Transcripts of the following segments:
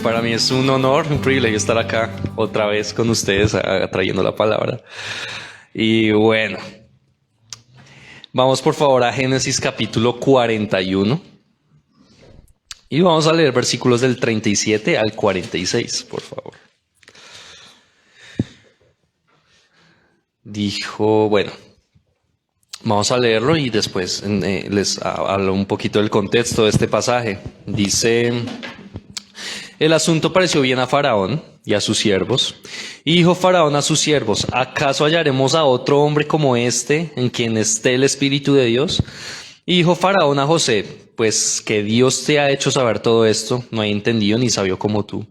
Para mí es un honor, un privilegio estar acá otra vez con ustedes trayendo la palabra. Y bueno, vamos por favor a Génesis capítulo 41 y vamos a leer versículos del 37 al 46, por favor. Vamos a leerlo y después les hablo un poquito del contexto de este pasaje. Dice: el asunto pareció bien a Faraón y a sus siervos. Y dijo Faraón a sus siervos: ¿acaso hallaremos a otro hombre como este, en quien esté el Espíritu de Dios? Y dijo Faraón a José: pues que Dios te ha hecho saber todo esto, no hay entendido ni sabio como tú.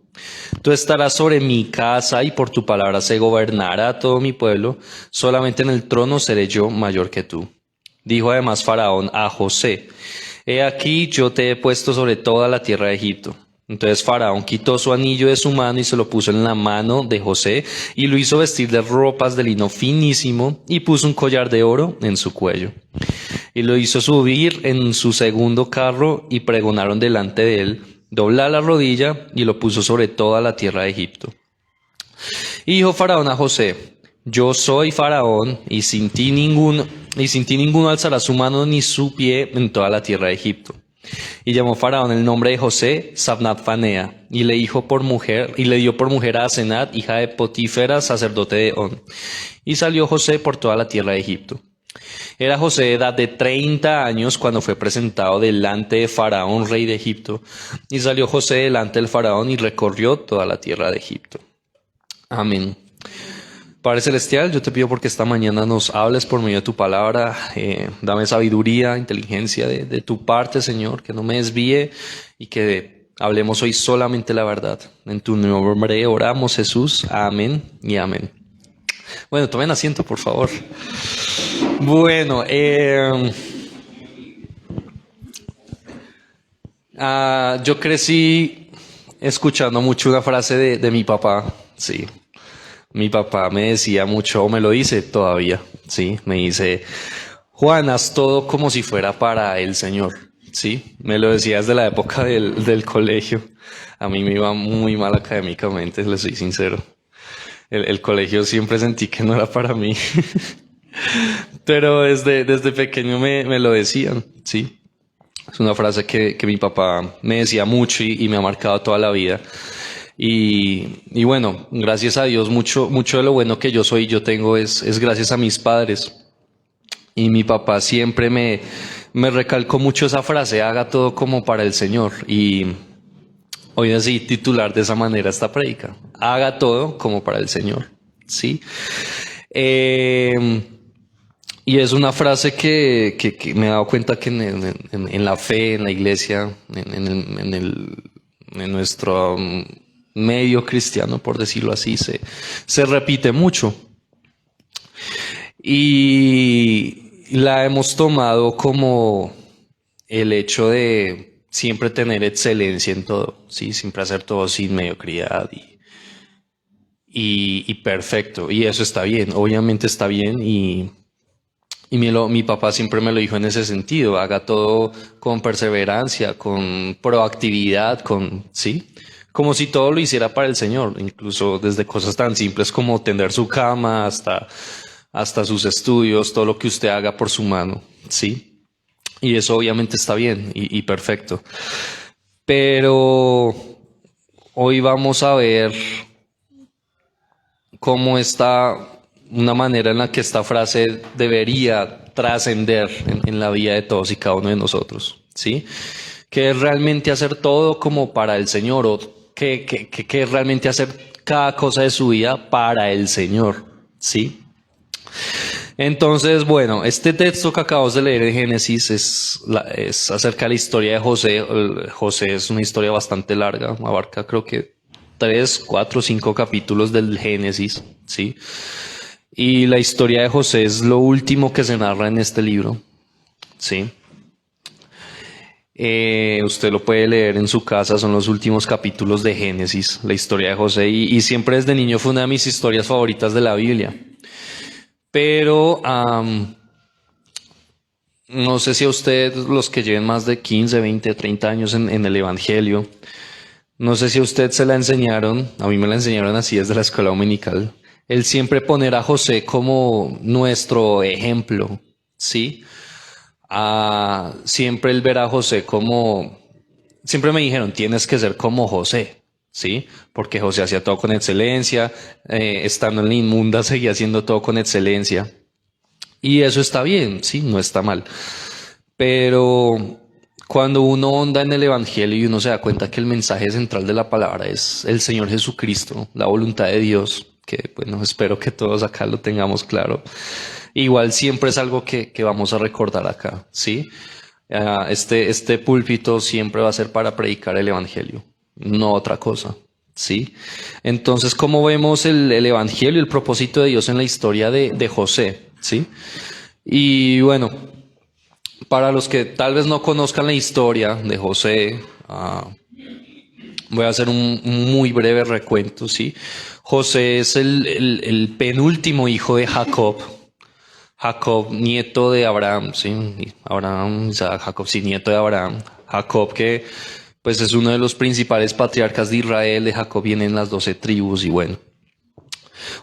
Tú estarás sobre mi casa y por tu palabra se gobernará a todo mi pueblo, solamente en el trono seré yo mayor que tú. Dijo además Faraón a José: he aquí yo te he puesto sobre toda la tierra de Egipto. Entonces Faraón quitó su anillo de su mano y se lo puso en la mano de José y lo hizo vestir de ropas de lino finísimo y puso un collar de oro en su cuello. Y lo hizo subir en su segundo carro y pregonaron delante de él: dobla la rodilla, y lo puso sobre toda la tierra de Egipto. Y dijo Faraón a José: yo soy Faraón y sin ti ninguno alzará su mano ni su pie en toda la tierra de Egipto. Y llamó Faraón el nombre de José Sabnat Fanea, y le dio por mujer a Asenat, hija de Potifera, sacerdote de On. Y salió José por toda la tierra de Egipto. Era José de edad de 30 años cuando fue presentado delante de Faraón, rey de Egipto. Y salió José delante del Faraón y recorrió toda la tierra de Egipto. Amén. Padre Celestial, yo te pido porque esta mañana nos hables por medio de tu palabra. Dame sabiduría, inteligencia de tu parte, Señor, que no me desvíe y que hablemos hoy solamente la verdad. En tu nombre oramos, Jesús. Amén y amén. Bueno, tomen asiento, por favor. Bueno, yo crecí escuchando mucho una frase de mi papá, sí. Mi papá me decía mucho, o me lo dice todavía, sí, me dice: Juan, haz todo como si fuera para el Señor, sí. Me lo decía desde la época del colegio. A mí me iba muy mal académicamente, le soy sincero. El colegio siempre sentí que no era para mí. Pero desde pequeño me lo decían, sí. Es una frase que mi papá me decía mucho y me ha marcado toda la vida. Y bueno, gracias a Dios, mucho de lo bueno que yo soy y yo tengo es gracias a mis padres. Y mi papá siempre me recalcó mucho esa frase: haga todo como para el Señor. Y hoy decidí titular de esa manera esta prédica: haga todo como para el Señor, ¿sí? Y es una frase que me he dado cuenta que en la fe, en la iglesia, en nuestro medio cristiano, por decirlo así, se repite mucho. Y la hemos tomado como el hecho de siempre tener excelencia en todo, ¿sí? Siempre hacer todo sin mediocridad y perfecto. Y eso está bien, obviamente está bien. Y mi papá siempre me lo dijo en ese sentido: haga todo con perseverancia, con proactividad, ¿sí? Como si todo lo hiciera para el Señor, incluso desde cosas tan simples como tender su cama hasta sus estudios, todo lo que usted haga por su mano, ¿sí? Y eso obviamente está bien y perfecto. Pero hoy vamos a ver cómo está una manera en la que esta frase debería trascender en la vida de todos y cada uno de nosotros, ¿sí? Que es realmente hacer todo como para el Señor, o que es realmente hacer cada cosa de su vida para el Señor, ¿sí? Entonces, bueno, este texto que acabamos de leer en Génesis es acerca de la historia de José. José es una historia bastante larga, abarca creo que 3, 4, 5 capítulos del Génesis, ¿sí? Y la historia de José es lo último que se narra en este libro, ¿sí? Usted lo puede leer en su casa, son los últimos capítulos de Génesis, la historia de José, y siempre desde niño fue una de mis historias favoritas de la Biblia. Pero no sé si a ustedes, los que lleven más de 15, 20, 30 años en el Evangelio, No sé si a usted se la enseñaron, a mí me la enseñaron así desde la escuela dominical. El siempre poner a José como nuestro ejemplo, ¿sí? Siempre el ver a José como, siempre me dijeron, tienes que ser como José, ¿sí? Porque José hacía todo con excelencia, estando en la inmunda seguía haciendo todo con excelencia. Y eso está bien, sí, no está mal. Pero cuando uno onda en el Evangelio y uno se da cuenta que el mensaje central de la palabra es el Señor Jesucristo, la voluntad de Dios, que bueno, espero que todos acá lo tengamos claro. Igual siempre es algo que vamos a recordar acá, ¿sí? Este púlpito siempre va a ser para predicar el Evangelio, no otra cosa, ¿sí? Entonces, ¿cómo vemos el Evangelio, el propósito de Dios en la historia de José, ¿sí? Y bueno, para los que tal vez no conozcan la historia de José, voy a hacer un muy breve recuento, ¿sí? José es el penúltimo hijo de Jacob. Jacob, nieto de Abraham, ¿sí? Abraham, Isaac, Jacob, sí, nieto de Abraham. Jacob, que pues es uno de los principales patriarcas de Israel. De Jacob vienen las 12 tribus y bueno.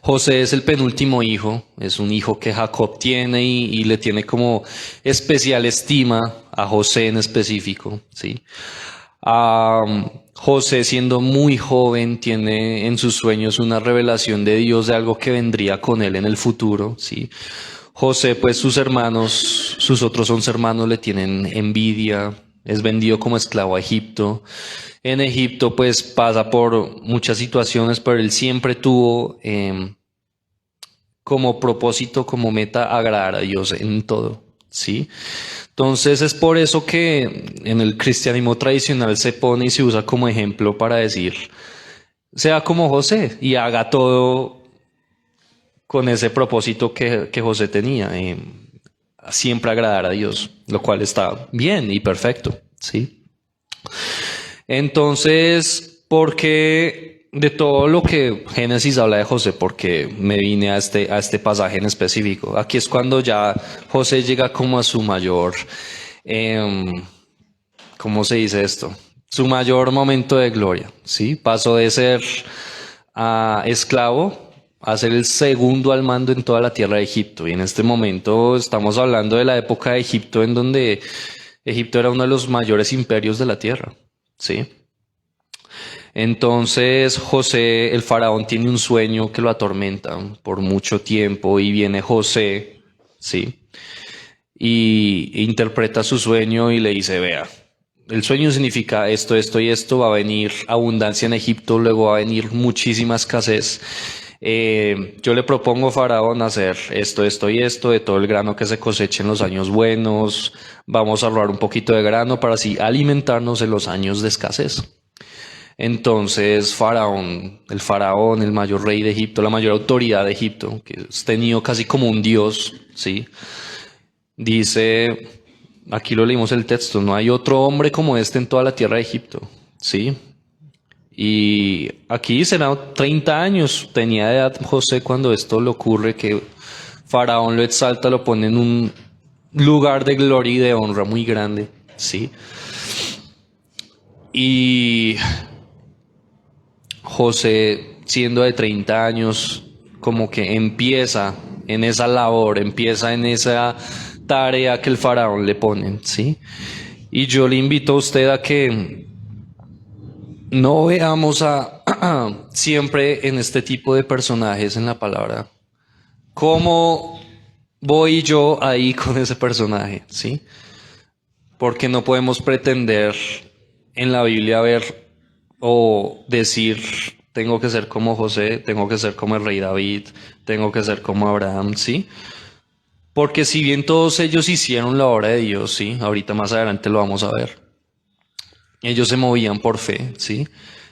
José es el penúltimo hijo, es un hijo que Jacob tiene y le tiene como especial estima a José en específico, ¿sí? José, siendo muy joven, tiene en sus sueños una revelación de Dios de algo que vendría con él en el futuro, ¿sí? José, pues sus hermanos, sus otros 11 hermanos le tienen envidia, es vendido como esclavo a Egipto. En Egipto, pues pasa por muchas situaciones, pero él siempre tuvo como propósito, como meta, agradar a Dios en todo, ¿sí? Entonces es por eso que en el cristianismo tradicional se pone y se usa como ejemplo para decir, sea como José y haga todo con ese propósito que José tenía, siempre agradar a Dios, lo cual está bien y perfecto, ¿sí? Entonces, ¿por qué de todo lo que Génesis habla de José? Porque me vine a este pasaje en específico. Aquí es cuando ya José llega como a su mayor, ¿cómo se dice esto? Su mayor momento de gloria, ¿sí? Pasó de ser esclavo a ser el segundo al mando en toda la tierra de Egipto. Y en este momento estamos hablando de la época de Egipto en donde Egipto era uno de los mayores imperios de la tierra, ¿sí? Entonces José, el faraón, tiene un sueño que lo atormenta por mucho tiempo y viene José, ¿sí? Y interpreta su sueño y le dice, vea, el sueño significa esto, esto y esto, va a venir abundancia en Egipto, luego va a venir muchísima escasez. Yo le propongo a Faraón hacer esto, esto y esto, de todo el grano que se coseche en los años buenos, vamos a ahorrar un poquito de grano para así alimentarnos en los años de escasez. Entonces Faraón, el mayor rey de Egipto, la mayor autoridad de Egipto, que es tenido casi como un dios, ¿sí? Dice, aquí lo leímos el texto, no hay otro hombre como este en toda la tierra de Egipto, ¿sí? Y aquí será 30 años, tenía edad José cuando esto le ocurre, que Faraón lo exalta, lo pone en un lugar de gloria y de honra muy grande, ¿sí? Y José, siendo de 30 años, como que empieza en esa labor, empieza en esa tarea que el faraón le pone, ¿sí? Y yo le invito a usted a que no veamos siempre en este tipo de personajes en la palabra. ¿Cómo voy yo ahí con ese personaje? ¿Sí? Porque no podemos pretender en la Biblia ver o decir, tengo que ser como José, tengo que ser como el rey David, tengo que ser como Abraham, ¿sí? Porque si bien todos ellos hicieron la obra de Dios, ¿sí? Ahorita más adelante lo vamos a ver. Ellos se movían por fe, ¿sí?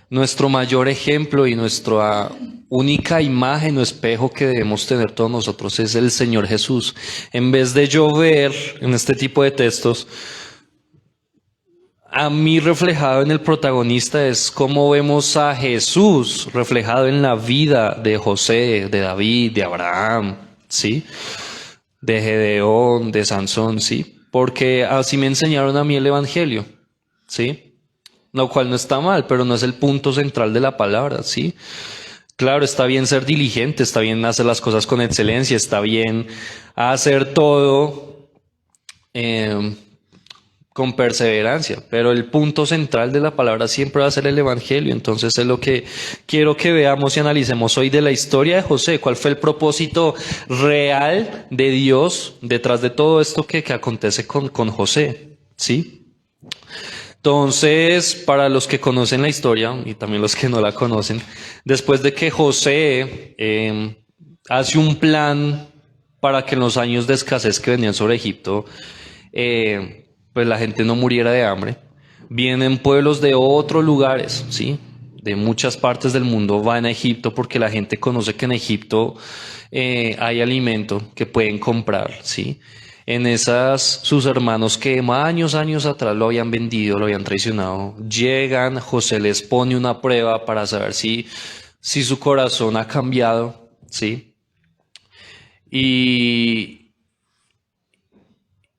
Nuestro mayor ejemplo y nuestra única imagen o espejo que debemos tener todos nosotros es el Señor Jesús. En vez de yo ver en este tipo de textos, a mí reflejado en el protagonista es cómo vemos a Jesús reflejado en la vida de José, de David, de Abraham, ¿sí? De Gedeón, de Sansón, ¿sí? Porque así me enseñaron a mí el Evangelio, ¿sí? lo cual no está mal, pero no es el punto central de la palabra, ¿sí? Claro, está bien ser diligente, está bien hacer las cosas con excelencia, está bien hacer todo con perseverancia, pero el punto central de la palabra siempre va a ser el evangelio. Entonces es lo que quiero que veamos y analicemos hoy de la historia de José. ¿Cuál fue el propósito real de Dios detrás de todo esto que acontece con José? ¿Sí? Entonces, para los que conocen la historia y también los que no la conocen, después de que José hace un plan para que en los años de escasez que venían sobre Egipto, pues la gente no muriera de hambre, vienen pueblos de otros lugares, ¿sí? De muchas partes del mundo van a Egipto porque la gente conoce que en Egipto hay alimento que pueden comprar, ¿sí? En esas, sus hermanos que años atrás lo habían vendido, lo habían traicionado, llegan, José les pone una prueba para saber si su corazón ha cambiado, ¿sí?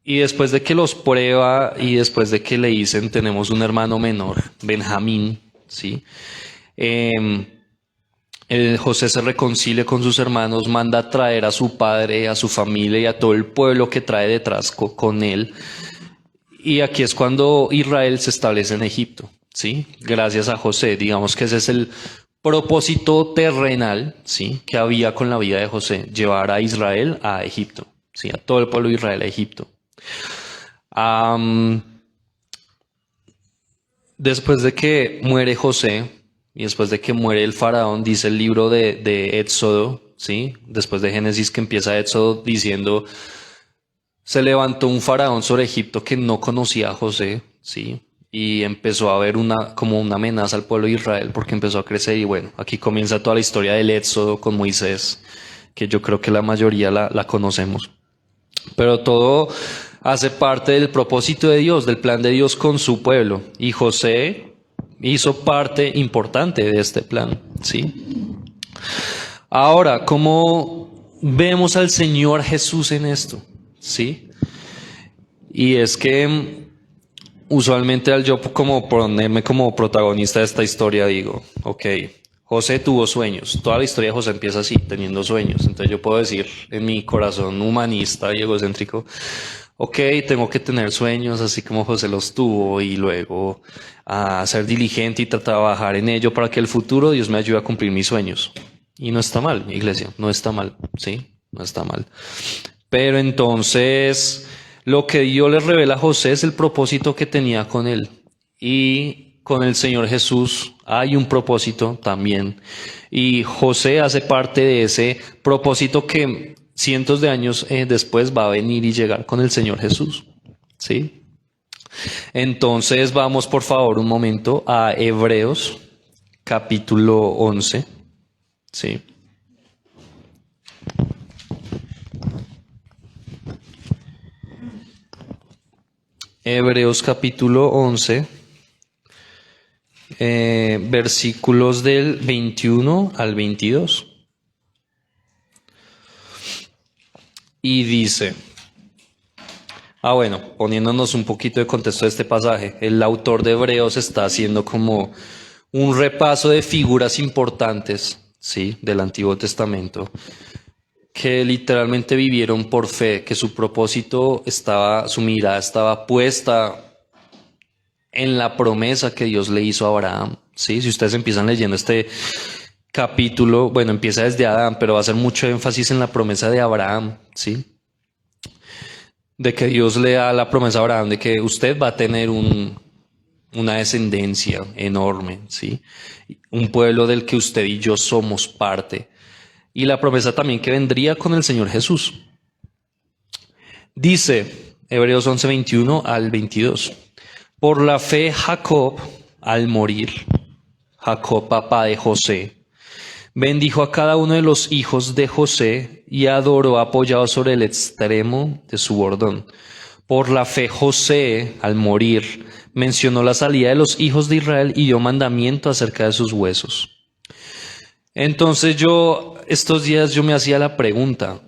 Y después de que los prueba y después de que le dicen tenemos un hermano menor, Benjamín, ¿sí? José se reconcilia con sus hermanos, manda a traer a su padre, a su familia y a todo el pueblo que trae detrás con él. Y aquí es cuando Israel se establece en Egipto, ¿sí? Gracias a José. Digamos que ese es el propósito terrenal, ¿sí? Que había con la vida de José, llevar a Israel a Egipto, ¿sí? A todo el pueblo de Israel a Egipto. Después de que muere José y después de que muere el faraón, dice el libro de Éxodo, ¿sí? Después de Génesis que empieza Éxodo diciendo, se levantó un faraón sobre Egipto que no conocía a José, ¿sí? Y empezó a haber como una amenaza al pueblo de Israel porque empezó a crecer y bueno, aquí comienza toda la historia del Éxodo con Moisés, que yo creo que la mayoría la conocemos. Pero todo hace parte del propósito de Dios, del plan de Dios con su pueblo. Y José hizo parte importante de este plan, ¿sí? Ahora, ¿cómo vemos al Señor Jesús en esto? ¿Sí? Y es que usualmente al yo como ponerme como protagonista de esta historia digo, ok, José tuvo sueños. Toda la historia de José empieza así, teniendo sueños. Entonces yo puedo decir en mi corazón humanista y egocéntrico, ok, tengo que tener sueños así como José los tuvo y luego ser diligente y trabajar en ello para que el futuro Dios me ayude a cumplir mis sueños. Y no está mal, iglesia, no está mal, ¿sí? No está mal. Pero entonces lo que Dios le revela a José es el propósito que tenía con él. Y con el Señor Jesús hay un propósito también. Y José hace parte de ese propósito que cientos de años después va a venir y llegar con el Señor Jesús. ¿Sí? Entonces vamos por favor un momento a Hebreos capítulo 11. ¿Sí? Hebreos capítulo 11, versículos del 21 al 22. Y dice, bueno, poniéndonos un poquito de contexto de este pasaje, el autor de Hebreos está haciendo como un repaso de figuras importantes, ¿sí? Del Antiguo Testamento, que literalmente vivieron por fe, que su propósito su mirada estaba puesta en la promesa que Dios le hizo a Abraham, ¿sí? Si ustedes empiezan leyendo este capítulo, bueno, empieza desde Adán, pero va a hacer mucho énfasis en la promesa de Abraham, ¿sí? De que Dios le da la promesa a Abraham de que usted va a tener una descendencia enorme, ¿sí? Un pueblo del que usted y yo somos parte. Y la promesa también que vendría con el Señor Jesús. Dice Hebreos 11, 21 al 22. Por la fe Jacob, al morir, Jacob, papá de José, bendijo a cada uno de los hijos de José y adoró apoyado sobre el extremo de su bordón. Por la fe José, al morir, mencionó la salida de los hijos de Israel y dio mandamiento acerca de sus huesos. Entonces estos días yo me hacía la pregunta,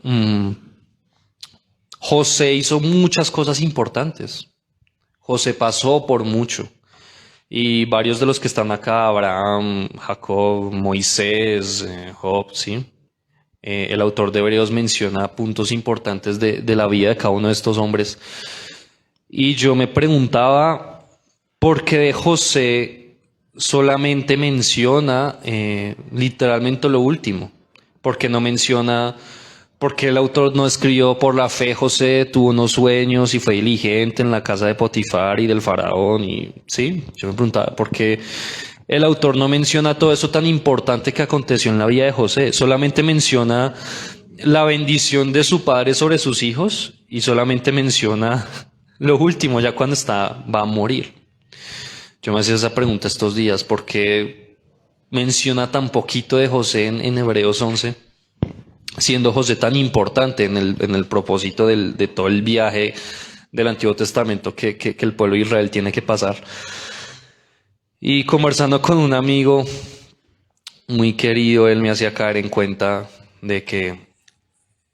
José hizo muchas cosas importantes. José pasó por mucho. Y varios de los que están acá, Abraham, Jacob, Moisés, Job, ¿sí? El autor de Hebreos menciona puntos importantes de la vida de cada uno de estos hombres. Y yo me preguntaba, ¿por qué de José solamente menciona literalmente lo último? ¿Por qué no menciona, porque el autor no escribió por la fe José tuvo unos sueños y fue diligente en la casa de Potifar y del faraón? Y sí, yo me preguntaba, ¿por qué el autor no menciona todo eso tan importante que aconteció en la vida de José? Solamente menciona la bendición de su padre sobre sus hijos y solamente menciona lo último, ya cuando va a morir. Yo me hacía esa pregunta estos días, ¿por qué menciona tan poquito de José en Hebreos 11? Siendo José tan importante en el propósito de todo el viaje del Antiguo Testamento que el pueblo de Israel tiene que pasar. Y conversando con un amigo muy querido, él me hacía caer en cuenta de que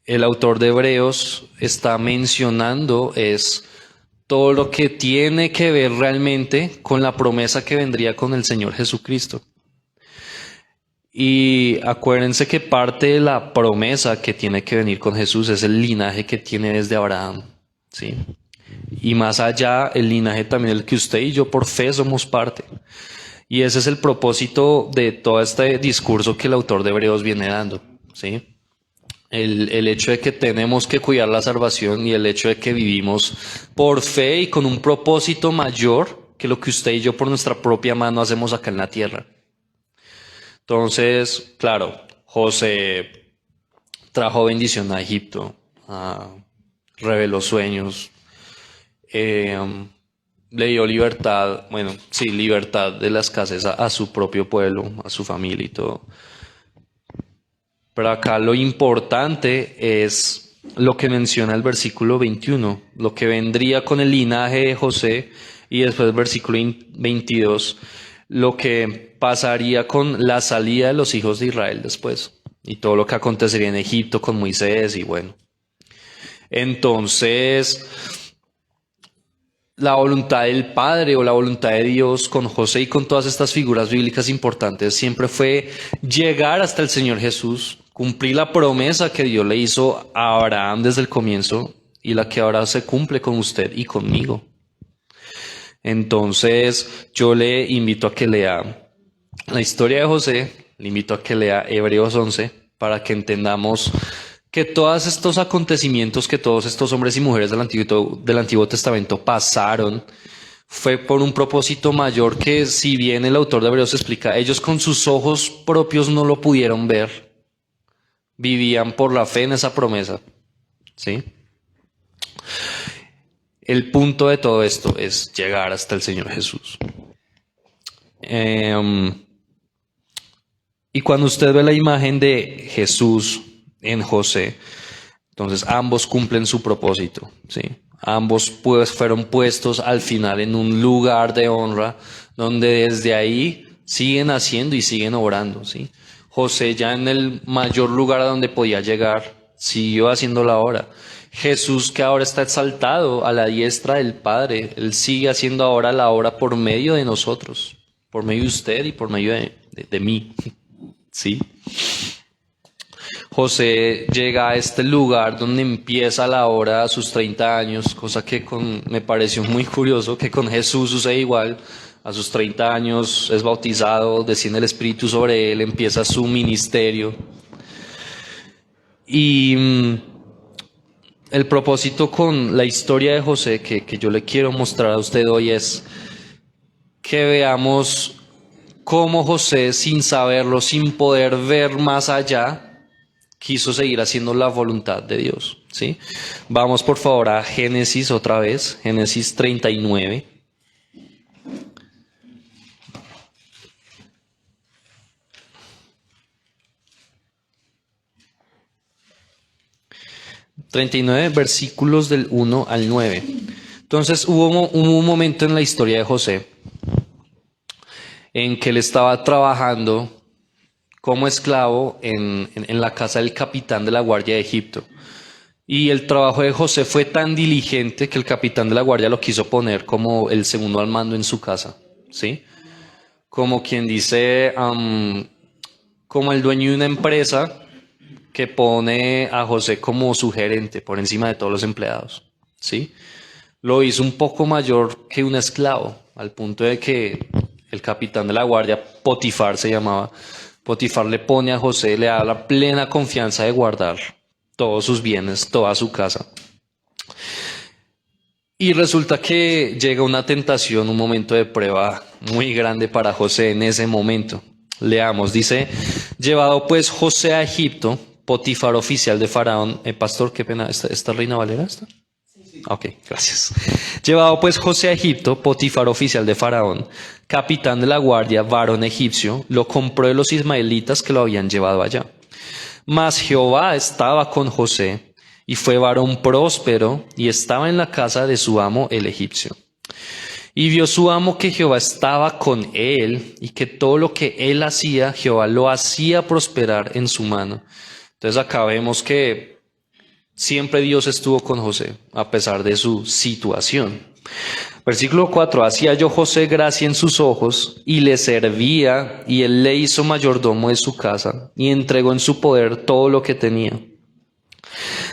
el autor de Hebreos está mencionando es todo lo que tiene que ver realmente con la promesa que vendría con el Señor Jesucristo. Y acuérdense que parte de la promesa que tiene que venir con Jesús es el linaje que tiene desde Abraham, ¿sí? Y más allá, el linaje también el que usted y yo por fe somos parte. Y ese es el propósito de todo este discurso que el autor de Hebreos viene dando, ¿sí? El hecho de que tenemos que cuidar la salvación y el hecho de que vivimos por fe y con un propósito mayor que lo que usted y yo por nuestra propia mano hacemos acá en la tierra. Entonces, claro, José trajo bendición a Egipto, reveló sueños, le dio libertad, libertad de la escasez a su propio pueblo, a su familia y todo. Pero acá lo importante es lo que menciona el versículo 21, lo que vendría con el linaje de José, y después el versículo 22, lo que pasaría con la salida de los hijos de Israel después, y todo lo que acontecería en Egipto con Moisés, y bueno. Entonces, la voluntad del Padre o la voluntad de Dios con José y con todas estas figuras bíblicas importantes siempre fue llegar hasta el Señor Jesús, cumplir la promesa que Dios le hizo a Abraham desde el comienzo y la que ahora se cumple con usted y conmigo. Entonces, yo le invito a que lea la historia de José, le invito a que lea Hebreos 11 para que entendamos que todos estos acontecimientos que todos estos hombres y mujeres del Antiguo Testamento pasaron fue por un propósito mayor que, si bien el autor de Hebreos explica, ellos con sus ojos propios no lo pudieron ver, vivían por la fe en esa promesa, ¿sí? El punto de todo esto es llegar hasta el Señor Jesús. Y cuando usted ve la imagen de Jesús en José, entonces ambos cumplen su propósito, ¿sí? Ambos pues fueron puestos al final en un lugar de honra donde desde ahí siguen haciendo y siguen obrando, ¿sí? José, ya en el mayor lugar a donde podía llegar, siguió haciendo la obra. Jesús, que ahora está exaltado a la diestra del Padre, Él sigue haciendo ahora la obra por medio de nosotros, por medio de usted y por medio de mí, ¿sí? José llega a este lugar donde empieza la obra a sus 30 años, cosa que me pareció muy curioso, que con Jesús sucede igual. A sus 30 años es bautizado, desciende el Espíritu sobre él, empieza su ministerio. Y el propósito con la historia de José que yo le quiero mostrar a usted hoy es que veamos cómo José, sin saberlo, sin poder ver más allá, quiso seguir haciendo la voluntad de Dios, ¿sí? Vamos por favor a Génesis otra vez, Génesis 39. Versículos del 1 al 9. Entonces hubo un momento en la historia de José en que él estaba trabajando como esclavo en la casa del capitán de la guardia de Egipto. Y el trabajo de José fue tan diligente que el capitán de la guardia lo quiso poner como el segundo al mando en su casa, ¿sí? como quien dice, como el dueño de una empresa que pone a José como su gerente por encima de todos los empleados, ¿sí? Lo hizo un poco mayor que un esclavo, al punto de que el capitán de la guardia, Potifar se llamaba, Potifar le pone a José, le da la plena confianza de guardar todos sus bienes, toda su casa. Y resulta que llega una tentación, un momento de prueba muy grande para José en ese momento. Leamos, dice, llevado pues José a Egipto, Potifar oficial de Faraón, pastor, qué pena, ¿esta Reina Valera está? Ok, gracias. Llevado pues José a Egipto, Potifar oficial de Faraón, capitán de la guardia, varón egipcio, lo compró de los ismaelitas que lo habían llevado allá. Mas Jehová estaba con José, y fue varón próspero, y estaba en la casa de su amo el egipcio. Y vio su amo que Jehová estaba con él, y que todo lo que él hacía, Jehová lo hacía prosperar en su mano. Entonces acá vemos que siempre Dios estuvo con José, a pesar de su situación. Versículo 4, hacía yo José gracia en sus ojos, y le servía, y él le hizo mayordomo de su casa, y entregó en su poder todo lo que tenía.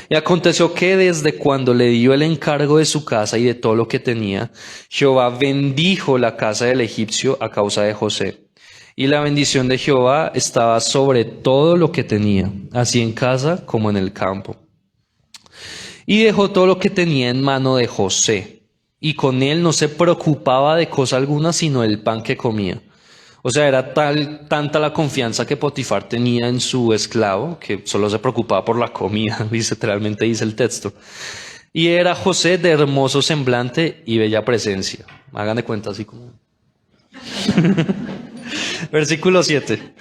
Y aconteció que desde cuando le dio el encargo de su casa y de todo lo que tenía, Jehová bendijo la casa del egipcio a causa de José. Y la bendición de Jehová estaba sobre todo lo que tenía, así en casa como en el campo. Y dejó todo lo que tenía en mano de José, y con él no se preocupaba de cosa alguna sino el pan que comía. O sea, era tanta la confianza que Potifar tenía en su esclavo, que solo se preocupaba por la comida, literalmente dice el texto. Y era José de hermoso semblante y bella presencia. Hagan de cuenta así como... Versículo 7.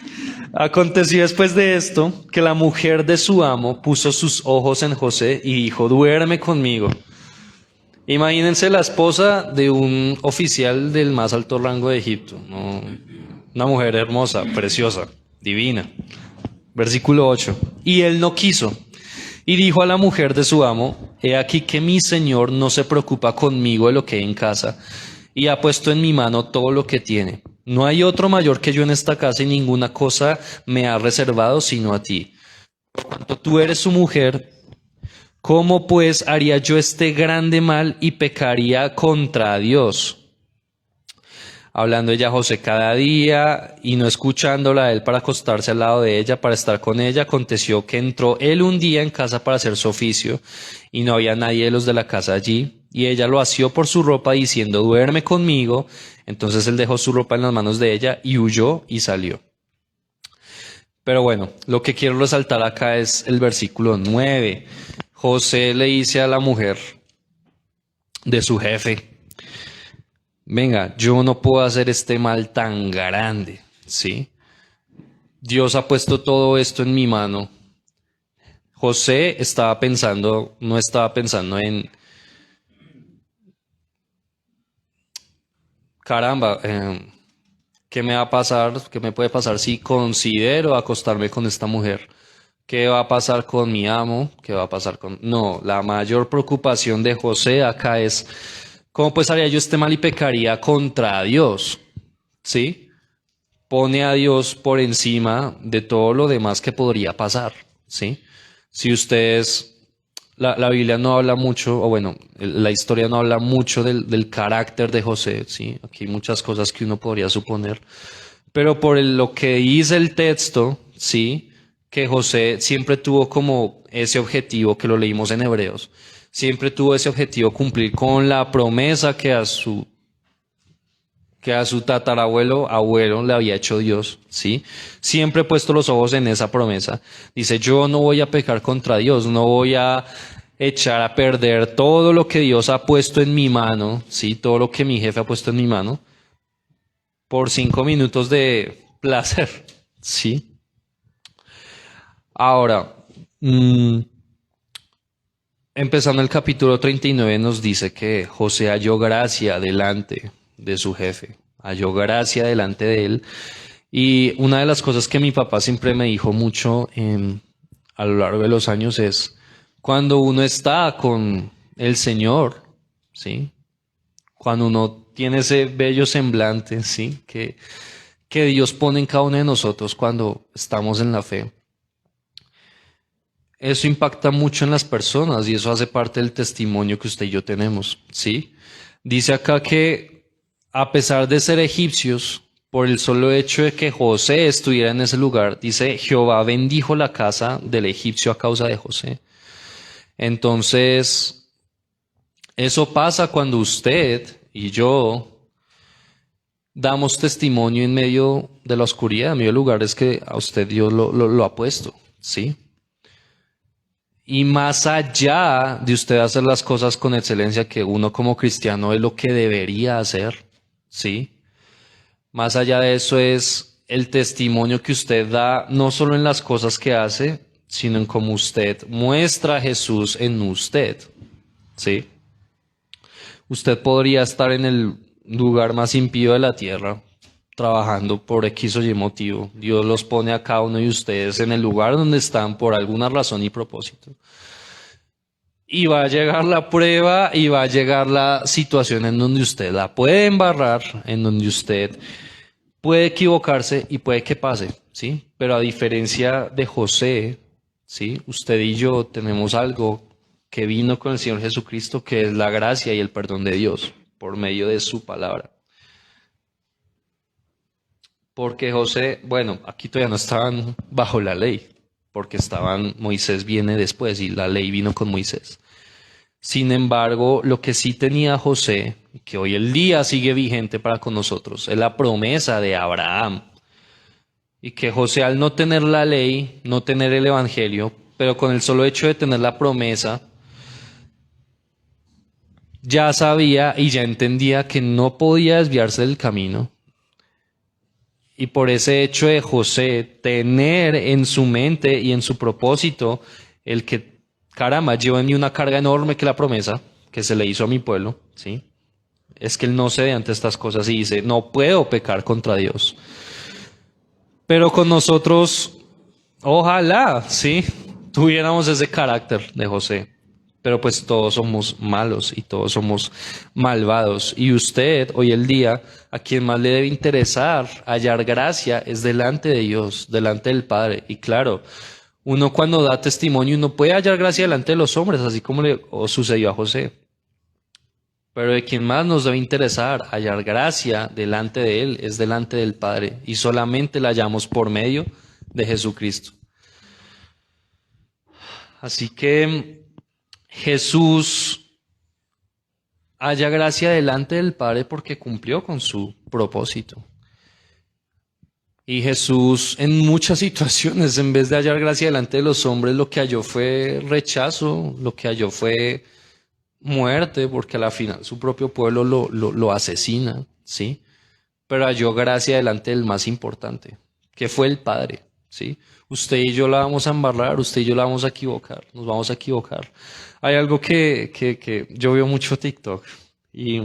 Aconteció después de esto que la mujer de su amo puso sus ojos en José y dijo, duerme conmigo. Imagínense la esposa de un oficial del más alto rango de Egipto, ¿no? Una mujer hermosa, preciosa, divina. Versículo 8. Y él no quiso. Y dijo a la mujer de su amo, he aquí que mi señor no se preocupa conmigo de lo que hay en casa, y ha puesto en mi mano todo lo que tiene. No hay otro mayor que yo en esta casa, y ninguna cosa me ha reservado sino a ti. Por cuanto tú eres su mujer, ¿cómo pues haría yo este grande mal y pecaría contra Dios? Hablando ella a José cada día y no escuchándola a él para acostarse al lado de ella, para estar con ella, aconteció que entró él un día en casa para hacer su oficio y no había nadie de los de la casa allí. Y ella lo asió por su ropa diciendo, duerme conmigo. Entonces él dejó su ropa en las manos de ella y huyó y salió. Pero bueno, lo que quiero resaltar acá es el versículo 9. José le dice a la mujer de su jefe, venga, yo no puedo hacer este mal tan grande, ¿sí? Dios ha puesto todo esto en mi mano. José estaba pensando, no estaba pensando en, caramba, ¿qué me va a pasar? ¿Qué me puede pasar si considero acostarme con esta mujer? ¿Qué va a pasar con mi amo? ¿Qué va a pasar con...? No, la mayor preocupación de José acá es, ¿cómo pues haría yo este mal y pecaría contra Dios? ¿Sí? Pone a Dios por encima de todo lo demás que podría pasar, ¿sí? Si ustedes, la Biblia no habla mucho, o bueno, la historia no habla mucho del carácter de José, ¿sí? Aquí hay muchas cosas que uno podría suponer, pero por lo que dice el texto, ¿sí? Que José siempre tuvo como ese objetivo que lo leímos en Hebreos, siempre tuvo ese objetivo cumplir con la promesa que a su abuelo le había hecho Dios, ¿sí? Siempre he puesto los ojos en esa promesa. Dice, yo no voy a pecar contra Dios, no voy a echar a perder todo lo que Dios ha puesto en mi mano, ¿sí? Todo lo que mi jefe ha puesto en mi mano, por 5 minutos de placer, ¿sí? Ahora, empezando el capítulo 39 nos dice que José halló gracia delante de su jefe, halló gracia delante de él. Y una de las cosas que mi papá siempre me dijo mucho a lo largo de los años es, cuando uno está con el Señor, ¿sí? Cuando uno tiene ese bello semblante, ¿sí? Que que Dios pone en cada uno de nosotros cuando estamos en la fe, eso impacta mucho en las personas y eso hace parte del testimonio que usted y yo tenemos, ¿sí? Dice acá que a pesar de ser egipcios, por el solo hecho de que José estuviera en ese lugar, dice, Jehová bendijo la casa del egipcio a causa de José. Entonces, eso pasa cuando usted y yo damos testimonio en medio de la oscuridad, en medio de lugares que a usted Dios lo ha puesto, ¿sí? Y más allá de usted hacer las cosas con excelencia, que uno como cristiano es lo que debería hacer, ¿sí? Más allá de eso es el testimonio que usted da, no solo en las cosas que hace, sino en cómo usted muestra a Jesús en usted, ¿sí? Usted podría estar en el lugar más impío de la tierra, trabajando por X o Y motivo. Dios los pone a cada uno de ustedes en el lugar donde están por alguna razón y propósito. Y va a llegar la prueba y va a llegar la situación en donde usted la puede embarrar, en donde usted puede equivocarse y puede que pase, ¿sí? Pero a diferencia de José, ¿sí? Usted y yo tenemos algo que vino con el Señor Jesucristo, que es la gracia y el perdón de Dios por medio de su palabra. Porque José, bueno, aquí todavía no estaban bajo la ley, porque Moisés viene después y la ley vino con Moisés. Sin embargo, lo que sí tenía José, que hoy el día sigue vigente para con nosotros, es la promesa de Abraham. Y que José, al no tener la ley, no tener el evangelio, pero con el solo hecho de tener la promesa, ya sabía y ya entendía que no podía desviarse del camino. Y por ese hecho de José tener en su mente y en su propósito el que, caramba, llevo en mí una carga enorme que la promesa que se le hizo a mi pueblo, ¿sí? Es que él no cede ante estas cosas y dice, no puedo pecar contra Dios. Pero con nosotros, ojalá, ¿sí? Tuviéramos ese carácter de José. Pero pues todos somos malos y todos somos malvados. Y usted, hoy el día, a quien más le debe interesar hallar gracia es delante de Dios, delante del Padre. Y claro, uno cuando da testimonio, uno puede hallar gracia delante de los hombres, así como le sucedió a José. Pero de quien más nos debe interesar hallar gracia delante de Él es delante del Padre. Y solamente la hallamos por medio de Jesucristo. Así que Jesús halla gracia delante del Padre porque cumplió con su propósito. Y Jesús en muchas situaciones, en vez de hallar gracia delante de los hombres, lo que halló fue rechazo, lo que halló fue muerte, porque a la final su propio pueblo lo asesina, ¿sí? Pero halló gracia delante del más importante, que fue el Padre, ¿sí? Usted y yo la vamos a embarrar, usted y yo la vamos a equivocar, nos vamos a equivocar. Hay algo que yo veo mucho TikTok y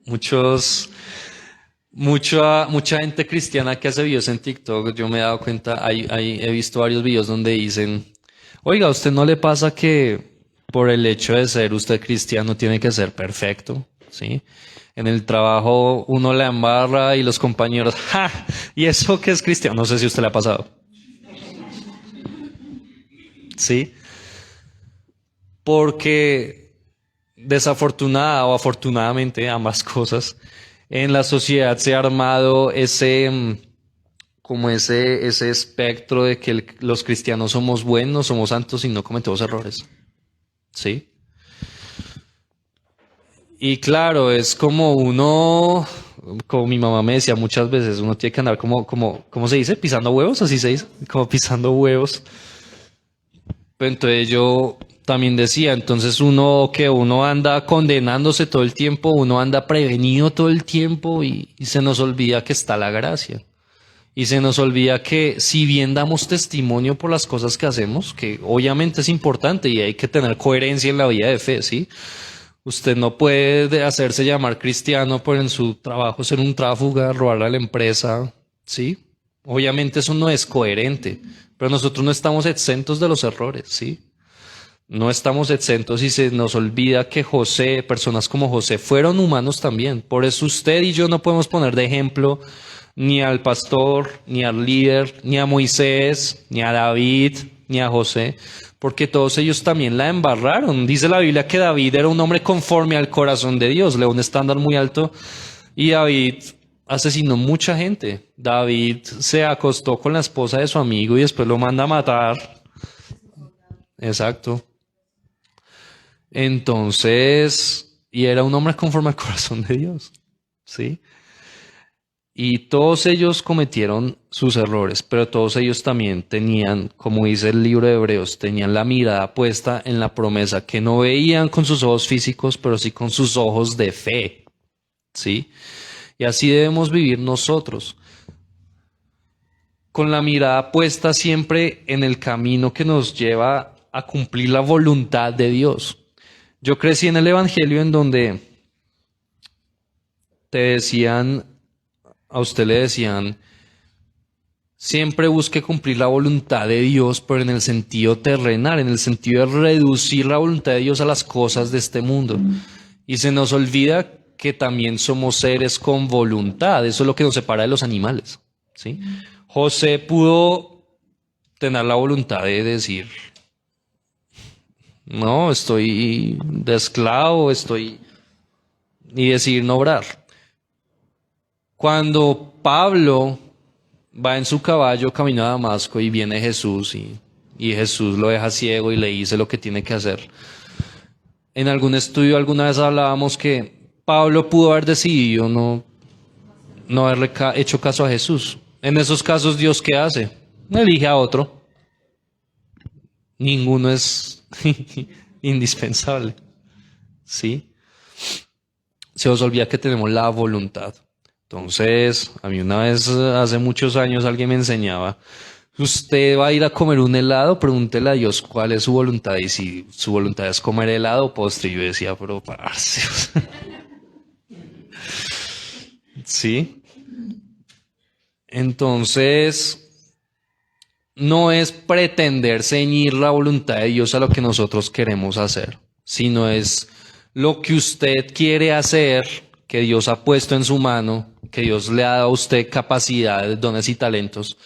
mucha gente cristiana que hace videos en TikTok, yo me he dado cuenta, he visto varios videos donde dicen, oiga, ¿a usted no le pasa que por el hecho de ser usted cristiano tiene que ser perfecto? ¿Sí? En el trabajo uno la embarra y los compañeros, ¡ja! ¿Y eso qué es cristiano? No sé si a usted le ha pasado. ¿Sí? Porque desafortunada o afortunadamente, ambas cosas, en la sociedad se ha armado ese espectro de que los cristianos somos buenos, somos santos y no cometemos errores. ¿Sí? Y claro, es como mi mamá me decía muchas veces, uno tiene que andar ¿cómo se dice? ¿Pisando huevos? Así se dice, como pisando huevos. Pero entonces yo también decía, entonces uno anda condenándose todo el tiempo, uno anda prevenido todo el tiempo y se nos olvida que está la gracia. Y se nos olvida que si bien damos testimonio por las cosas que hacemos, que obviamente es importante y hay que tener coherencia en la vida de fe, ¿sí? Usted no puede hacerse llamar cristiano por en su trabajo ser un tráfuga, robarle a la empresa, ¿sí? Obviamente eso no es coherente, pero nosotros no estamos exentos de los errores, ¿sí? No estamos exentos y se nos olvida que José, personas como José, fueron humanos también. Por eso usted y yo no podemos poner de ejemplo ni al pastor, ni al líder, ni a Moisés, ni a David, ni a José, porque todos ellos también la embarraron. Dice la Biblia que David era un hombre conforme al corazón de Dios, le dio un estándar muy alto, y David asesinó mucha gente. David se acostó con la esposa de su amigo y después lo manda a matar. Exacto. Entonces, y era un hombre conforme al corazón de Dios, ¿sí? Y todos ellos cometieron sus errores, pero todos ellos también tenían, como dice el libro de Hebreos, tenían la mirada puesta en la promesa que no veían con sus ojos físicos, pero sí con sus ojos de fe, ¿sí? Y así debemos vivir nosotros, con la mirada puesta siempre en el camino que nos lleva a cumplir la voluntad de Dios. Yo crecí en el Evangelio en donde te decían, a usted le decían, siempre busque cumplir la voluntad de Dios, pero en el sentido terrenal, en el sentido de reducir la voluntad de Dios a las cosas de este mundo. Y se nos olvida que también somos seres con voluntad, eso es lo que nos separa de los animales, ¿sí? José pudo tener la voluntad de decir, no, estoy de esclavo, y decidir no obrar. Cuando Pablo va en su caballo camino a Damasco y viene Jesús y Jesús lo deja ciego y le dice lo que tiene que hacer. En algún estudio alguna vez hablábamos que Pablo pudo haber decidido no haberle hecho caso a Jesús. En esos casos, ¿Dios qué hace? Elige a otro. Ninguno es indispensable. ¿Sí? Se os olvida que tenemos la voluntad. Entonces, a mí una vez, hace muchos años, alguien me enseñaba, usted va a ir a comer un helado, pregúntele a Dios cuál es su voluntad, y si su voluntad es comer helado o postre. Yo decía, pero parce, ¿sí? Entonces, no es pretender ceñir la voluntad de Dios a lo que nosotros queremos hacer, sino es lo que usted quiere hacer, que Dios ha puesto en su mano, que Dios le ha dado a usted capacidades, dones y talentos.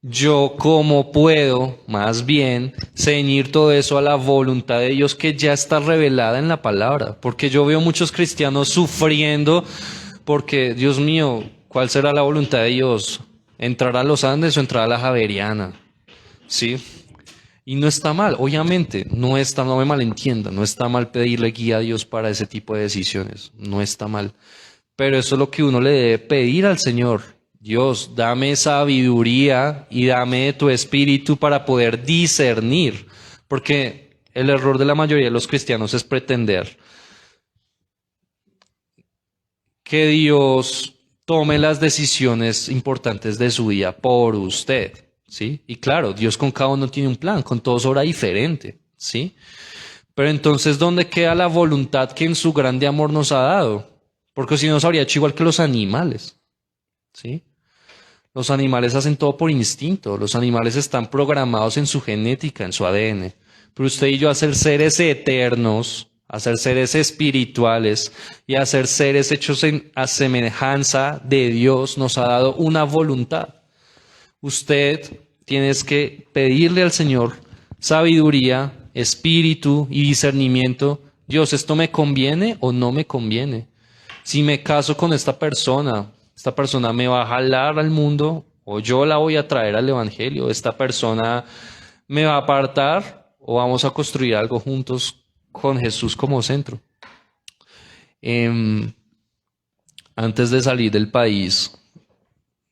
Yo, ¿cómo puedo, más bien, ceñir todo eso a la voluntad de Dios que ya está revelada en la palabra? Porque yo veo muchos cristianos sufriendo porque, Dios mío, ¿cuál será la voluntad de Dios? ¿Entrar a los Andes o entrar a la Javeriana? ¿Sí? Y no está mal, obviamente, no me malentienda, no está mal pedirle guía a Dios para ese tipo de decisiones, no está mal. Pero eso es lo que uno le debe pedir al Señor. Dios, dame sabiduría y dame de tu espíritu para poder discernir. Porque el error de la mayoría de los cristianos es pretender que Dios tome las decisiones importantes de su vida por usted. ¿Sí? Y claro, Dios con cada uno tiene un plan, con todos obra diferente, ¿sí? Pero entonces, ¿dónde queda la voluntad que en su grande amor nos ha dado? Porque si no, se habría hecho igual que los animales, ¿sí? Los animales hacen todo por instinto, los animales están programados en su genética, en su ADN. Pero usted y yo, a ser seres eternos, a ser seres espirituales y a ser seres hechos a semejanza de Dios, nos ha dado una voluntad. Usted tiene que pedirle al Señor sabiduría, espíritu y discernimiento. Dios, ¿esto me conviene o no me conviene? Si me caso con esta persona me va a jalar al mundo o yo la voy a traer al Evangelio. Esta persona me va a apartar o vamos a construir algo juntos con Jesús como centro. Antes de salir del país,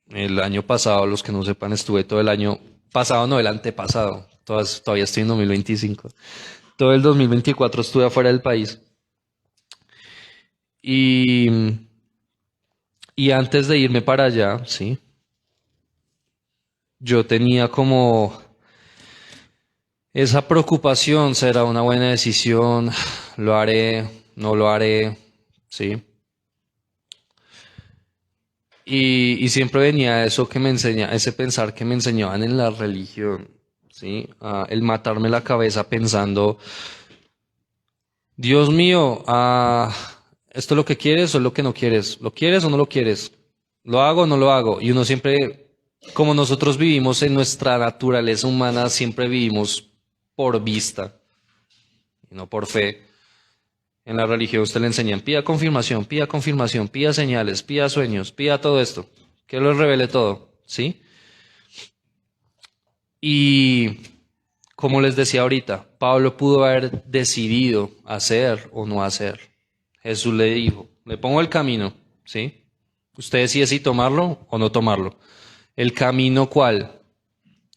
el año pasado, los que no sepan, estuve todo el año pasado, no, el antepasado, todavía estoy en 2025. Todo el 2024 estuve afuera del país. Y antes de irme para allá, sí, yo tenía como esa preocupación, ¿será una buena decisión? ¿Lo haré? ¿No lo haré? Sí. Y siempre venía eso que me enseña, ese pensar que me enseñaban en la religión. ¿sí? El matarme la cabeza pensando, Dios mío, ¿esto es lo que quieres o es lo que no quieres? ¿Lo quieres o no lo quieres? ¿Lo hago o no lo hago? Y uno siempre, como nosotros vivimos en nuestra naturaleza humana, siempre vivimos por vista y no por fe. En la religión usted le enseñan, pida confirmación, pida señales, pida sueños, pida todo esto, que lo revele todo, ¿sí? Y como les decía ahorita, Pablo pudo haber decidido hacer o no hacer. Jesús le dijo, le pongo el camino, ¿sí? Usted decide si tomarlo o no tomarlo. ¿El camino cuál?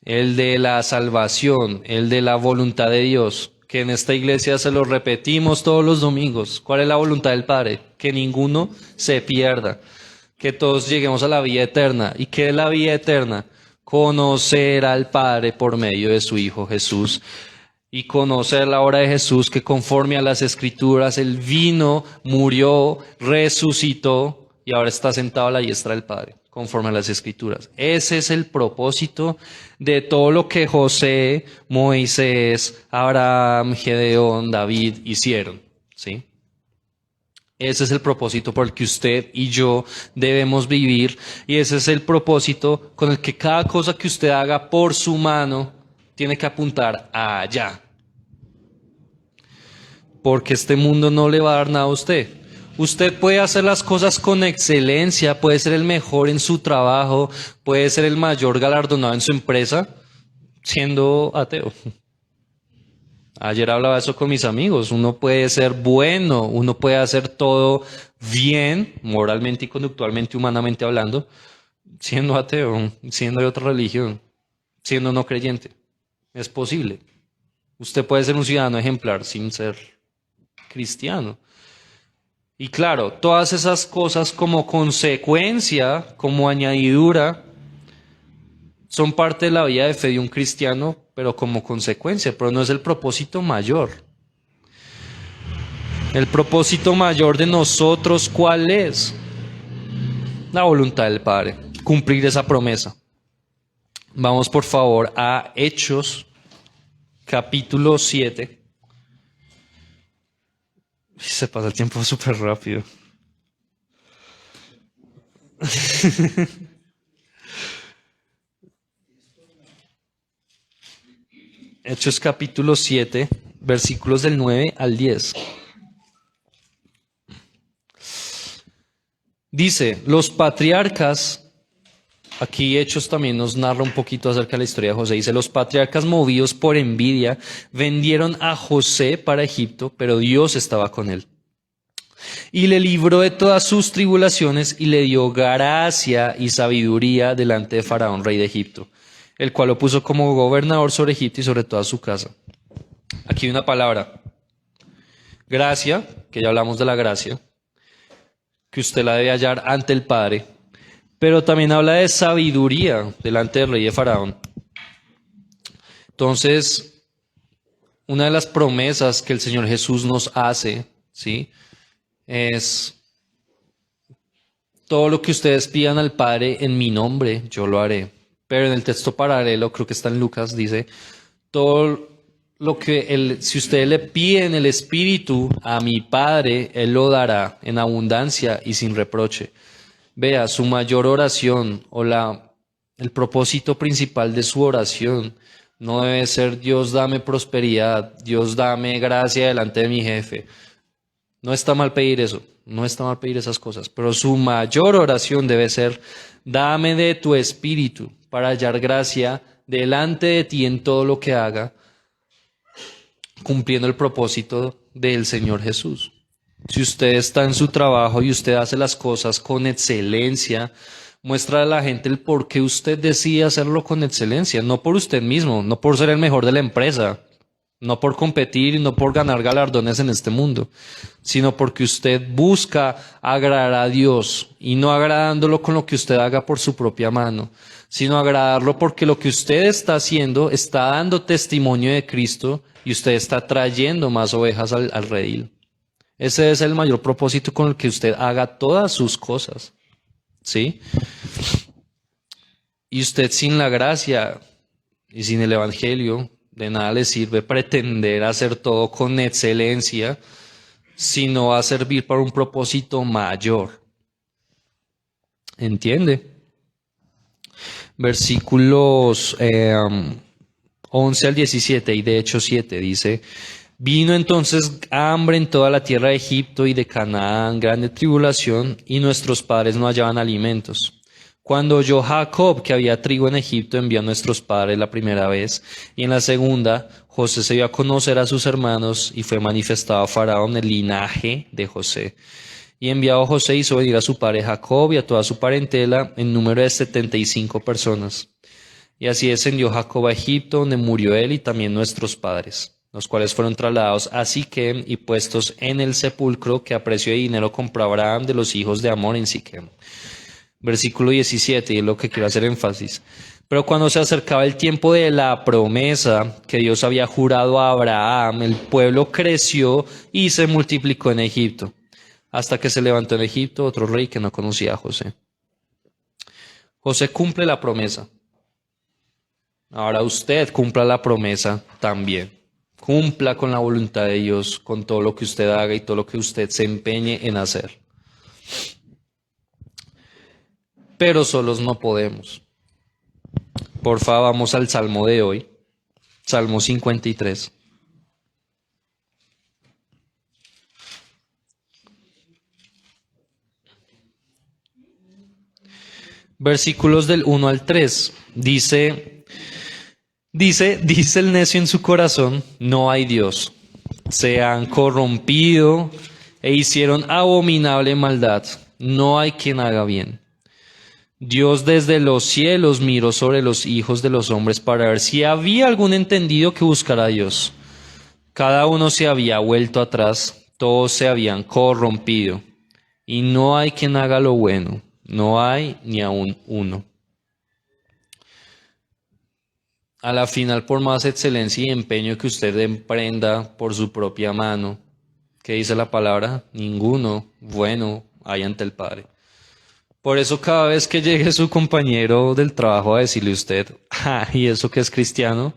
El de la salvación, el de la voluntad de Dios, que en esta iglesia se lo repetimos todos los domingos. ¿Cuál es la voluntad del Padre? Que ninguno se pierda, que todos lleguemos a la vida eterna. ¿Y qué es la vida eterna? Conocer al Padre por medio de su Hijo Jesús y conocer la obra de Jesús, que conforme a las Escrituras Él vino, murió, resucitó y ahora está sentado a la diestra del Padre, conforme a las Escrituras. Ese es el propósito de todo lo que José, Moisés, Abraham, Gedeón, David hicieron, ¿sí? Ese es el propósito por el que usted y yo debemos vivir, y ese es el propósito con el que cada cosa que usted haga por su mano tiene que apuntar allá. Porque este mundo no le va a dar nada a usted. Usted puede hacer las cosas con excelencia, puede ser el mejor en su trabajo, puede ser el mayor galardonado en su empresa, siendo ateo. Ayer hablaba eso con mis amigos. Uno puede ser bueno, uno puede hacer todo bien, moralmente y conductualmente, humanamente hablando, siendo ateo, siendo de otra religión, siendo no creyente. Es posible. Usted puede ser un ciudadano ejemplar sin ser cristiano. Y claro, todas esas cosas como consecuencia, como añadidura, son parte de la vida de fe de un cristiano, pero como consecuencia, pero no es el propósito mayor. El propósito mayor de nosotros, ¿cuál es? La voluntad del Padre, cumplir esa promesa. Vamos por favor a Hechos, capítulo 7. Se pasa el tiempo súper rápido. Hechos capítulo 7, versículos del 9 al 10. Dice, los patriarcas, aquí Hechos también nos narra un poquito acerca de la historia de José. Dice, los patriarcas movidos por envidia vendieron a José para Egipto, pero Dios estaba con él. Y le libró de todas sus tribulaciones y le dio gracia y sabiduría delante de Faraón, rey de Egipto, el cual lo puso como gobernador sobre Egipto y sobre toda su casa. Aquí hay una palabra, gracia, que ya hablamos de la gracia, que usted la debe hallar ante el Padre, pero también habla de sabiduría delante del rey de Faraón. Entonces, una de las promesas que el Señor Jesús nos hace, ¿sí?, es todo lo que ustedes pidan al Padre en mi nombre, yo lo haré. Pero en el texto paralelo, creo que está en Lucas, dice, todo lo que si ustedes le piden el Espíritu a mi Padre, Él lo dará en abundancia y sin reproche. Vea, su mayor oración o el propósito principal de su oración no debe ser Dios dame prosperidad, Dios dame gracia delante de mi jefe. No está mal pedir eso, no está mal pedir esas cosas, pero su mayor oración debe ser dame de tu Espíritu para hallar gracia delante de ti en todo lo que haga, cumpliendo el propósito del Señor Jesús. Si usted está en su trabajo y usted hace las cosas con excelencia, muestra a la gente el por qué usted decide hacerlo con excelencia, no por usted mismo, no por ser el mejor de la empresa, no por competir y no por ganar galardones en este mundo, sino porque usted busca agradar a Dios y no agradándolo con lo que usted haga por su propia mano, sino agradarlo porque lo que usted está haciendo está dando testimonio de Cristo y usted está trayendo más ovejas al redil. Ese es el mayor propósito con el que usted haga todas sus cosas, ¿sí? Y usted sin la gracia Y sin el Evangelio, de nada le sirve pretender hacer todo con excelencia si no va a servir para un propósito mayor. ¿Entiende? Versículos 11 al 17 y de hecho 7 dice: Vino entonces hambre en toda la tierra de Egipto y de Canaán, grande tribulación, y nuestros padres no hallaban alimentos. Cuando oyó Jacob que había trigo en Egipto, envió a nuestros padres la primera vez, y en la segunda, José se dio a conocer a sus hermanos, y fue manifestado a Faraón el linaje de José. Y enviado José hizo venir a su padre Jacob y a toda su parentela, en número de 75 personas. Y así descendió Jacob a Egipto, donde murió él y también nuestros padres, los cuales fueron trasladados a Siquem y puestos en el sepulcro que a precio de dinero compró Abraham de los hijos de Amor en Siquem. Versículo 17, y es lo que quiero hacer énfasis. Pero cuando se acercaba el tiempo de la promesa que Dios había jurado a Abraham, el pueblo creció y se multiplicó en Egipto, hasta que se levantó en Egipto otro rey que no conocía a José. José cumple la promesa. Ahora usted cumpla la promesa también. Cumpla con la voluntad de Dios, con todo lo que usted haga y todo lo que usted se empeñe en hacer. Pero solos no podemos. Por favor, vamos al Salmo de hoy. Salmo 53. Versículos del 1 al 3. Dice el necio en su corazón: no hay Dios. Se han corrompido e hicieron abominable maldad. No hay quien haga bien. Dios desde los cielos miró sobre los hijos de los hombres para ver si había algún entendido que buscara a Dios. Cada uno se había vuelto atrás, todos se habían corrompido, y no hay quien haga lo bueno, no hay ni aun uno. A la final, por más excelencia y empeño que usted emprenda por su propia mano, ¿qué dice la palabra? Ninguno bueno hay ante el Padre. Por eso cada vez que llegue su compañero del trabajo a decirle a usted: ¿y eso que es cristiano?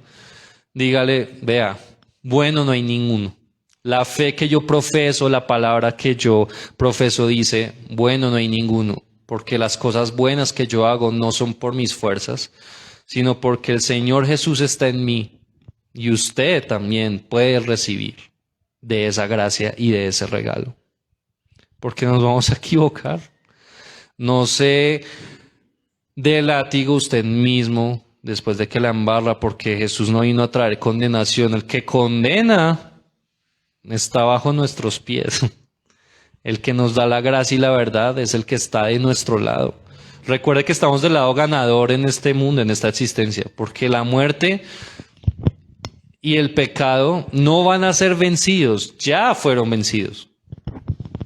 Dígale: vea, bueno no hay ninguno. La fe que yo profeso, la palabra que yo profeso dice: bueno no hay ninguno. Porque las cosas buenas que yo hago no son por mis fuerzas, sino porque el Señor Jesús está en mí. Y usted también puede recibir de esa gracia y de ese regalo. Porque nos vamos a equivocar. No se dé látigo usted mismo después de que la embarra, porque Jesús no vino a traer condenación. El que condena está bajo nuestros pies. El que nos da la gracia y la verdad es el que está de nuestro lado. Recuerde que estamos del lado ganador en este mundo, en esta existencia, porque la muerte y el pecado no van a ser vencidos, ya fueron vencidos.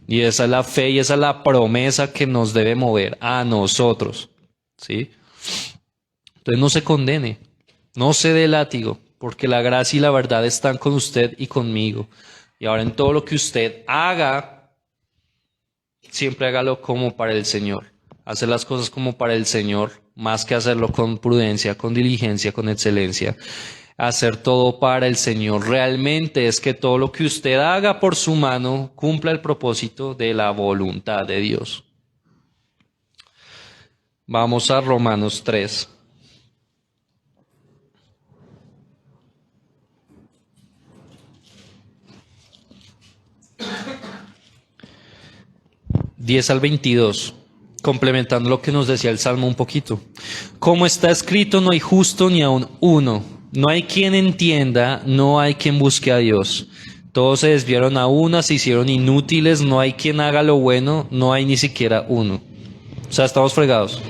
Y esa es la fe y esa es la promesa que nos debe mover a nosotros, ¿sí? Entonces no se condene, no se dé látigo, porque la gracia y la verdad están con usted y conmigo. Y ahora en todo lo que usted haga, siempre hágalo como para el Señor. Hacer las cosas como para el Señor, más que hacerlo con prudencia, con diligencia, con excelencia. Hacer todo para el Señor realmente es que todo lo que usted haga por su mano cumpla el propósito de la voluntad de Dios. Vamos a Romanos 3. Diez al 22, complementando lo que nos decía el Salmo un poquito. Como está escrito, no hay justo ni aun uno. No hay quien entienda, no hay quien busque a Dios. Todos se desviaron a una, se hicieron inútiles, no hay quien haga lo bueno, no hay ni siquiera uno. O sea, estamos fregados.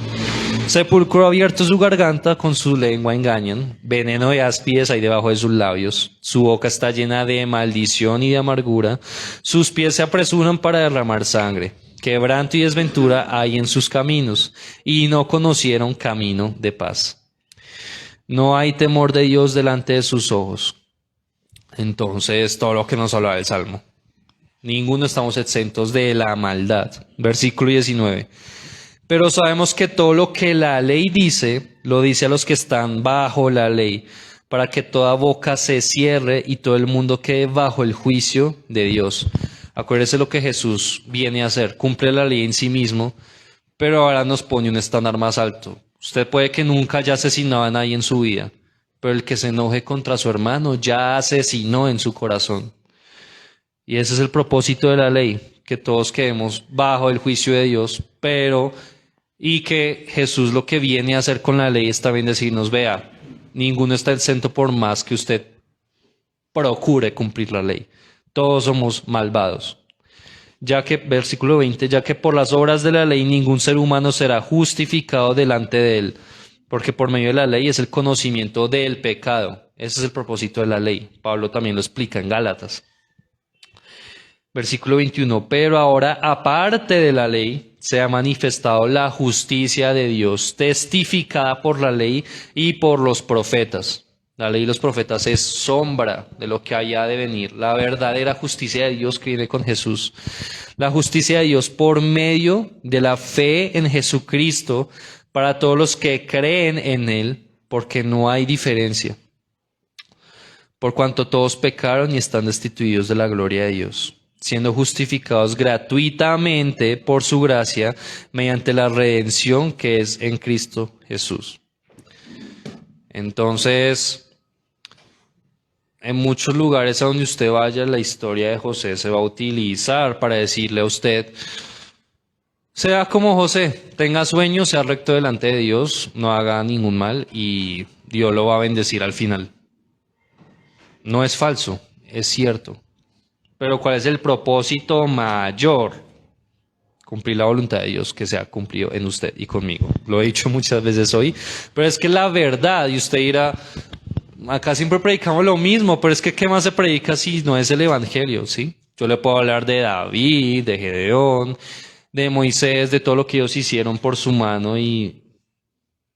Sepulcro abierto su garganta, con su lengua engañan. Veneno de áspides hay debajo de sus labios. Su boca está llena de maldición y de amargura. Sus pies se apresuran para derramar sangre. Quebranto y desventura hay en sus caminos, y no conocieron camino de paz. No hay temor de Dios delante de sus ojos. Entonces, todo lo que nos habla del Salmo. Ninguno estamos exentos de la maldad. Versículo 19. Pero sabemos que todo lo que la ley dice, lo dice a los que están bajo la ley, para que toda boca se cierre y todo el mundo quede bajo el juicio de Dios. Acuérdese lo que Jesús viene a hacer, cumple la ley en sí mismo, pero ahora nos pone un estándar más alto. Usted puede que nunca haya asesinado a nadie en su vida, pero el que se enoje contra su hermano ya asesinó en su corazón. Y ese es el propósito de la ley, que todos quedemos bajo el juicio de Dios, y que Jesús lo que viene a hacer con la ley es también decirnos, vea, ninguno está exento por más que usted procure cumplir la ley. Todos somos malvados. Ya que, versículo 20, ya que por las obras de la ley ningún ser humano será justificado delante de él, porque por medio de la ley es el conocimiento del pecado. Ese es el propósito de la ley. Pablo también lo explica en Gálatas. Versículo 21, pero ahora aparte de la ley se ha manifestado la justicia de Dios, testificada por la ley y por los profetas. La ley y los profetas es sombra de lo que haya de venir, la verdadera justicia de Dios que viene con Jesús. La justicia de Dios por medio de la fe en Jesucristo para todos los que creen en Él, porque no hay diferencia. Por cuanto todos pecaron y están destituidos de la gloria de Dios, siendo justificados gratuitamente por su gracia mediante la redención que es en Cristo Jesús. Entonces, en muchos lugares a donde usted vaya, la historia de José se va a utilizar para decirle a usted, sea como José, tenga sueños, sea recto delante de Dios, no haga ningún mal y Dios lo va a bendecir al final. No es falso, es cierto. Pero ¿cuál es el propósito mayor? Cumplir la voluntad de Dios que se ha cumplido en usted y conmigo. Lo he dicho muchas veces hoy, pero es que la verdad, y usted dirá, acá siempre predicamos lo mismo, pero es que ¿qué más se predica si no es el Evangelio? ¿Sí? Yo le puedo hablar de David, de Gedeón, de Moisés, de todo lo que ellos hicieron por su mano y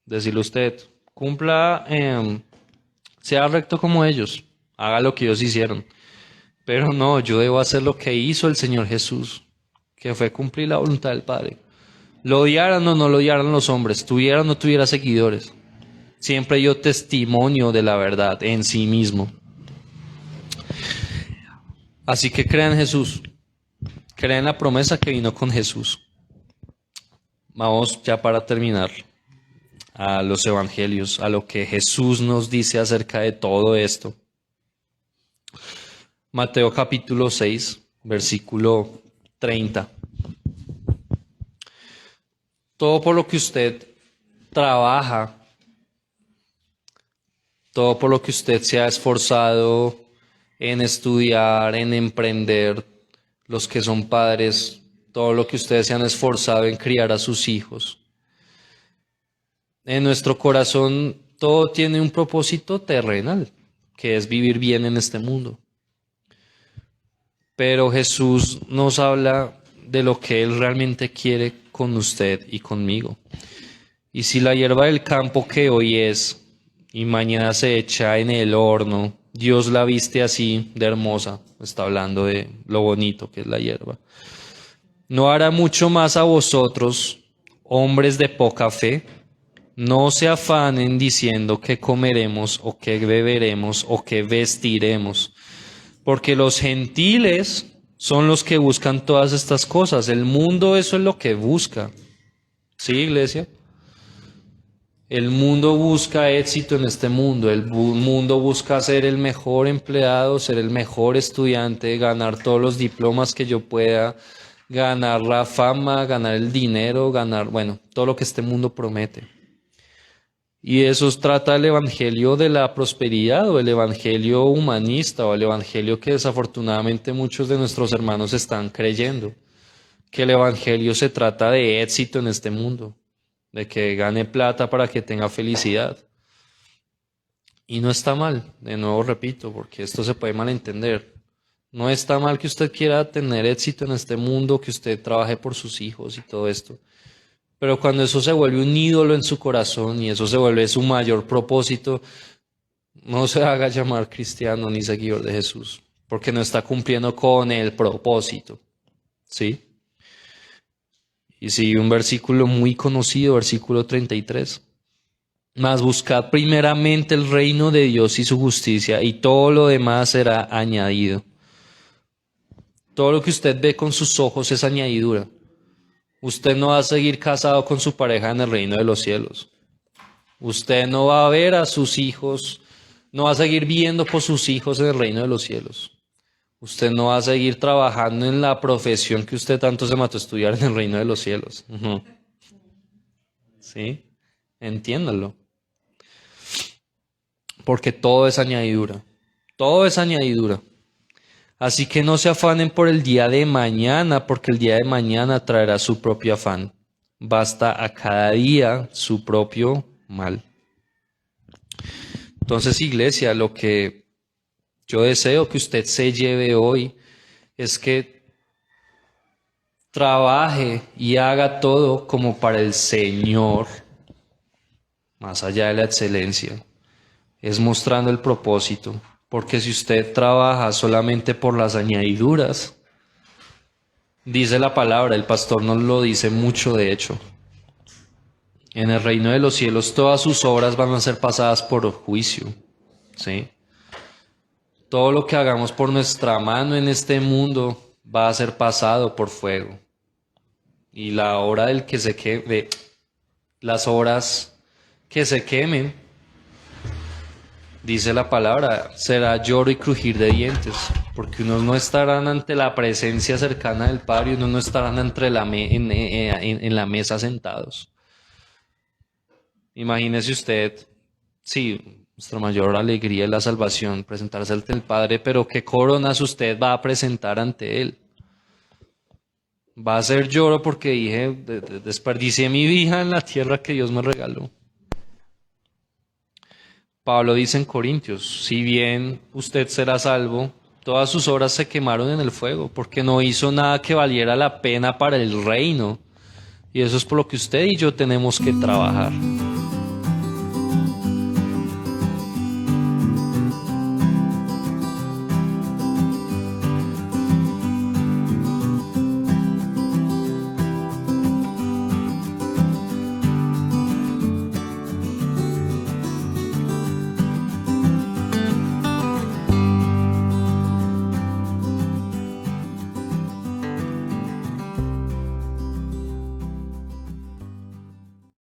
decirle a usted, cumpla, sea recto como ellos, haga lo que ellos hicieron. Pero no, yo debo hacer lo que hizo el Señor Jesús, que fue cumplir la voluntad del Padre. Lo odiaran o no lo odiaran los hombres, tuviera o no tuviera seguidores. Siempre dio testimonio de la verdad en sí mismo. Así que crean en Jesús, crean en la promesa que vino con Jesús. Vamos ya para terminar a los evangelios, a lo que Jesús nos dice acerca de todo esto. Mateo capítulo 6, versículo 30. Todo por lo que usted trabaja, todo por lo que usted se ha esforzado en estudiar, en emprender, los que son padres, todo lo que ustedes se han esforzado en criar a sus hijos. En nuestro corazón todo tiene un propósito terrenal, que es vivir bien en este mundo. Pero Jesús nos habla de lo que Él realmente quiere con usted y conmigo. Y si la hierba del campo que hoy es y mañana se echa en el horno, Dios la viste así de hermosa, está hablando de lo bonito que es la hierba. ¿No hará mucho más a vosotros, hombres de poca fe? No se afanen diciendo qué comeremos o qué beberemos o qué vestiremos. Porque los gentiles son los que buscan todas estas cosas. El mundo eso es lo que busca. ¿Sí, iglesia? El mundo busca éxito en este mundo. El mundo busca ser el mejor empleado, ser el mejor estudiante, ganar todos los diplomas que yo pueda, ganar la fama, ganar el dinero, bueno, todo lo que este mundo promete. Y eso trata el evangelio de la prosperidad o el evangelio humanista o el evangelio que desafortunadamente muchos de nuestros hermanos están creyendo. Que el evangelio se trata de éxito en este mundo, de que gane plata para que tenga felicidad. Y no está mal, de nuevo repito, porque esto se puede malentender. No está mal que usted quiera tener éxito en este mundo, que usted trabaje por sus hijos y todo esto. Pero cuando eso se vuelve un ídolo en su corazón y eso se vuelve su mayor propósito, no se haga llamar cristiano ni seguidor de Jesús, porque no está cumpliendo con el propósito, ¿sí? Y sigue un versículo muy conocido, versículo 33. Mas buscad primeramente el reino de Dios y su justicia, y todo lo demás será añadido. Todo lo que usted ve con sus ojos es añadidura. Usted no va a seguir casado con su pareja en el reino de los cielos. Usted no va a ver a sus hijos, no va a seguir viendo por sus hijos en el reino de los cielos. Usted no va a seguir trabajando en la profesión que usted tanto se mató a estudiar en el reino de los cielos. ¿Sí? Entiéndalo. Porque todo es añadidura. Todo es añadidura. Así que no se afanen por el día de mañana, porque el día de mañana traerá su propio afán. Basta a cada día su propio mal. Entonces, iglesia, lo que yo deseo que usted se lleve hoy es que trabaje y haga todo como para el Señor, más allá de la excelencia. Es mostrando el propósito. Porque si usted trabaja solamente por las añadiduras, dice la palabra, el pastor nos lo dice mucho de hecho. En el reino de los cielos todas sus obras van a ser pasadas por juicio. ¿Sí? Todo lo que hagamos por nuestra mano en este mundo va a ser pasado por fuego. Y la hora del que se queme, las horas que se quemen, dice la palabra, será lloro y crujir de dientes, porque unos no estarán ante la presencia cercana del Padre, y unos no estarán entre en la mesa sentados. Imagínese usted, sí, nuestra mayor alegría es la salvación, presentarse ante el Padre, pero ¿qué coronas usted va a presentar ante Él? Va a ser lloro porque dije, desperdicié mi vida en la tierra que Dios me regaló. Pablo dice en Corintios, si bien usted será salvo, todas sus obras se quemaron en el fuego, porque no hizo nada que valiera la pena para el reino. Y eso es por lo que usted y yo tenemos que trabajar.